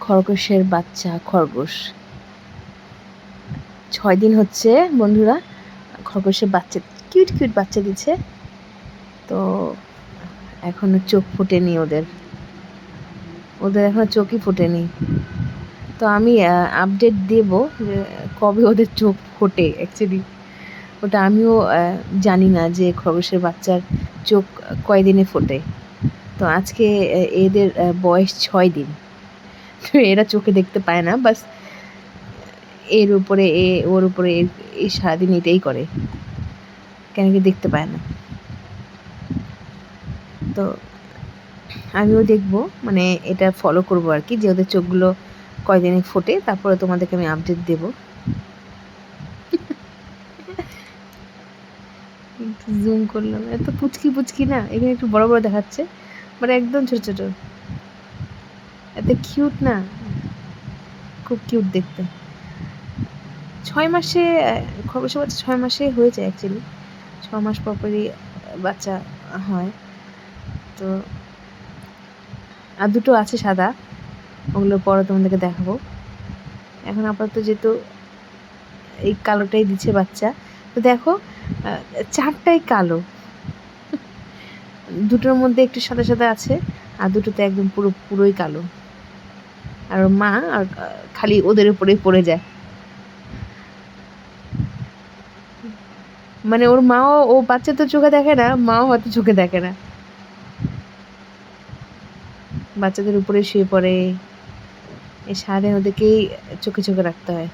খরগোশের বাচ্চা খরগোশ 6 দিন হচ্ছে বন্ধুরা খরগোশের বাচ্চা কিউট কিউট বাচ্চা দিচ্ছে। তো এখনো চোখ ফোটেনি ওদের এখনো চোখই ফোটেনি। তো আমি আপডেট দেব যে কবে ওদের চোখ ফোটে। অ্যাকচুয়ালি ওটা আমিও জানি না যে খরগোশের বাচ্চার চোখ কয়দিনে ফোটে। তো আজকে এদের বয়স 6 দিন। তো এরা চোখে দেখতে পায় না, বাস ওর উপরে এই সারাদিন এটাই করে, কেন কি দেখতে পায় না। তো আমিও দেখবো, মানে এটা ফলো করবো আর কি, যে ওদের চোখগুলো কয়দিনে ফোটে, তারপরে তোমাদেরকে আমি আপডেট দেবো। জুম করলাম, এত পুচকি পুচকি না, এখানে একটু বড় বড় দেখাচ্ছে, মানে একদম ছোট ছোট, এত কিউট না, খুব কিউট দেখতে। 6 মাসে খরগোশের বাচ্চা 6 মাসে হয়ে যায় অ্যাকচুয়ালি, 6 মাস পরপরই বাচ্চা হয়। তো আর দুটো আছে সাদা, ওগুলো পরে তোমাদেরকে দেখাবো। এখন আপাতত যেহেতু এই কালোটাই দিচ্ছে বাচ্চা, তো দেখো 4টাই কালো, দুটোর মধ্যে একটু সাদা সাদা আছে, আর দুটোতে একদম পুরোই কালো। আর মা আর খালি ওদের উপরেই পড়ে যায়, মানে ওর মাও, ও বাচ্চা তো চোখে দেখে না, মাও হয়তো চোখে দেখে না, বাচ্চাদের উপরে শুয়ে পড়ে। এই সারাদিন ওদেরকেই চোখে চোখে রাখতে হয়।